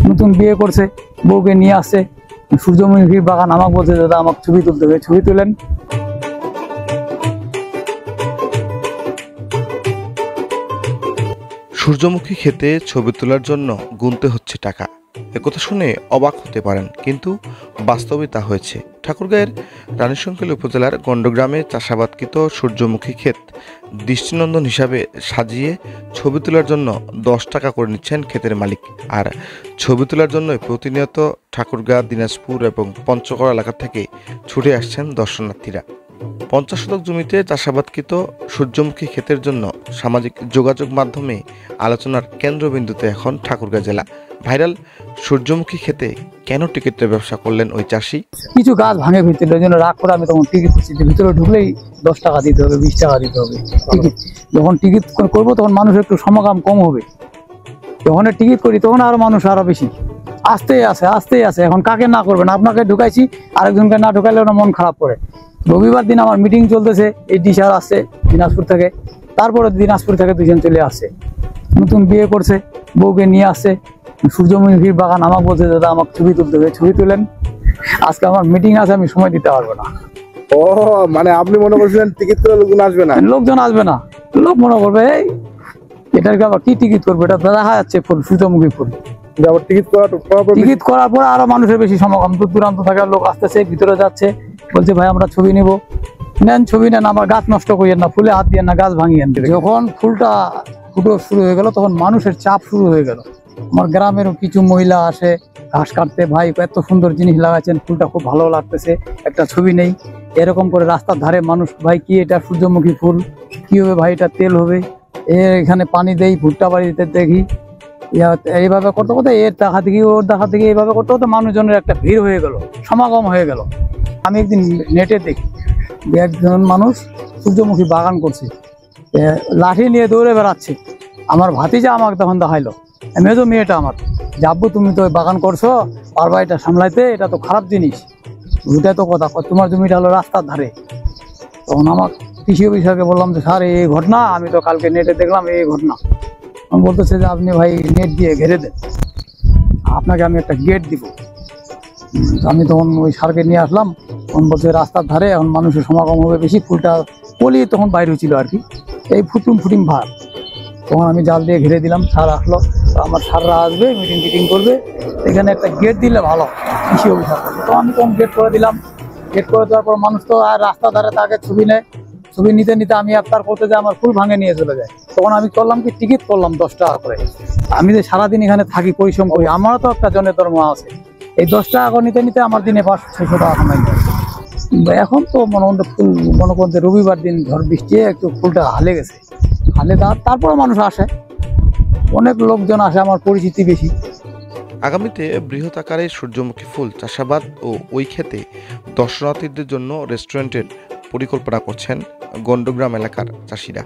নতুন বিয়ে করছে, বউকে নিয়ে আসছে, সূর্যমুখী বাগান আমাকে বলছে দাদা আমাকে ছবি তুলতে হবে, ছবি তুলেন। সূর্যমুখী ক্ষেতে ছবি তোলার জন্য গুনতে হচ্ছে টাকা। একথা শুনে অবাক হতে পারেন, কিন্তু বাস্তবে তা হয়েছে। ঠাকুরগাঁয়ের রানীশংকৈল উপজেলার গণ্ডগ্রামে চাষাবাদকৃত সূর্যমুখী ক্ষেত দৃষ্টিনন্দন হিসাবে সাজিয়ে ছবি তোলার জন্য 10 টাকা করে নিচ্ছেন ক্ষেতের মালিক। আর ছবি তোলার জন্য প্রতিনিয়ত ঠাকুরগাঁ, দিনাজপুর এবং পঞ্চগড় এলাকা থেকে ছুটে আসছেন দর্শনার্থীরা। 50 শতক জমিতে চাষাবাদকৃত সূর্যমুখী ক্ষেতের জন্য সামাজিক যোগাযোগ মাধ্যমে আলোচনার কেন্দ্রবিন্দুতে এখন ঠাকুরগাঁ জেলা। ভাইরাল সূর্যমুখী ক্ষেতে কেন টিকিটের ব্যবসা করলেন ওই চাষি? কিছু গাছ ভাঙে ভিতরে, ওই জন্য রাগ করে আমি তখন টিকিট দিচ্ছি, ভিতরে ঢুকলেই 10 টাকা দিতে হবে, 20 টাকা দিতে হবে টিকিট। যখন টিকিট করবো তখন মানুষ একটু সমাগম কম হবে, যখন টিকিট করি তখন আরো মানুষ আরো বেশি আসতেই আসে। এখন কাকে না করবেন, আপনাকে ঢুকাইছি, আরেকজনকে না ঢুকাইলে ওরা মন খারাপ করে। রবিবার দিন আমার মিটিং চলতেছে, এই ডিসার আসছে দিনাজপুর থেকে, তারপরে দিনাজপুর থেকে 2 জন চলে আসছে, নতুন বিয়ে করছে, বউকে নিয়ে আসছে, সূর্যমুখী বাগান আমাকে বলছে দাদা আমাকে ছবি তুলতে হবে, ছবি তুলেন। আজকে আমার মিটিং আছে, আমি সময় দিতে পারবো না। ও মানে আপনি মনে করছিলেন টিকিট করে লোকজন আসবে না? লোকজন আসবে না, লোক মনে করবে এই এটার আবার কি টিকিট করবে, এটা দেখা যাচ্ছে ফুল, সূর্যমুখী ফুল। টিকিট করার পর আরো মানুষের বেশি সমাগম, দূর দূরান্ত থেকে লোক আসতেছে, ভিতরে যাচ্ছে, বলছে ভাই আমরা ছবি নিব। নেন ছবি নেন, আমার গাছ নষ্ট করিয়েন না, ফুলে হাত দিয়েন না, গাছ ভাঙিয়েন। যখন ফুলটা ফুটো শুরু হয়ে গেল তখন মানুষের চাপ শুরু হয়ে গেল। আমার গ্রামেরও কিছু মহিলা আসে ঘাস কাটতে, ভাই এত সুন্দর জিনিস লাগাচ্ছেন, ফুলটা খুব ভালো লাগতেছে, একটা ছবি নেই। এরকম করে রাস্তার ধারে মানুষ, ভাই কি এটা সূর্যমুখী ফুল, কি হবে ভাই এটা তেল হবে, এখানে পানি দেই, ভুট্টা বাড়িতে দেখি, এইভাবে করতে করতে এর দেখা দেখি ওর দেখা দেখি, এইভাবে করতে করতে মানুষজনের একটা ভিড় হয়ে গেল, সমাগম হয়ে গেল। আমি একদিন নেটে দেখি একজন মানুষ সূর্যমুখী বাগান করছে, লাঠি নিয়ে দৌড়ে বেড়াচ্ছে। আমার ভাতিজা আমাকে তখন দেখাইলো, মেজো মেয়েটা আমার, যে আব্বু তুমি তো বাগান করছো, পারবা এটা সামলাইতে, এটা তো খারাপ জিনিস, ওইটাই তো কথা, তোমার জমিটা হলো রাস্তার ধারে। তখন আমার কৃষি অফিসারকে বললাম যে স্যার এই ঘটনা, আমি তো কালকে নেটে দেখলাম এই ঘটনা। আমি বলতেছে যে আপনি ভাই নেট দিয়ে ঘেরে দেন, আপনাকে আমি একটা গেট দিব। আমি তখন ওই সারকে নিয়ে আসলাম, তখন বলছে রাস্তার ধারে এখন মানুষের সমাগম হবে বেশি, ফুলটা কলি তখন বাইরে হয়েছিল আর কি, এই ফুটিং ভার। তখন আমি জাল দিয়ে ঘিরে দিলাম, সার আসলো, আমার সাররা আসবে, মিটিং করবে, এখানে একটা গেট দিলে ভালো, কৃষি অফিসার। তো আমি তখন গেট করে দিলাম, গেট করে দেওয়ার পর মানুষ তো আর রাস্তা ধারে তাকে ছবি নেয়, ছবি নিতে নিতে আমি আফতার করতে যাই, আমার ফুল ভাঙে নিয়ে চলে যায়। তখন আমি করলাম কি, টিকিট করলাম 10 টাকা করে। আমি যে সারাদিন এখানে থাকি, পরিশ্রম করি, আমারও তো একটা জনের ধর্ম আছে, এই 10 টাকা করে নিতে নিতে আমার দিনে 500-600 টাকা কামাই যায়। এখন তো মনে করতে রবিবার দিন ঝড় বৃষ্টি একটু ফুলটা হালে গেছে, হালে তারপরে মানুষ আসে, অনেক লোকজন আসে, আমার পরিচিতি বেশি। আগামীতে বৃহৎ আকারে সূর্যমুখী ফুল চাষাবাদ ও ওই ক্ষেতে দর্শনার্থীদের জন্য রেস্টুরেন্টের পরিকল্পনা করছেন গণ্ডগ্রাম এলাকার চাষিরা।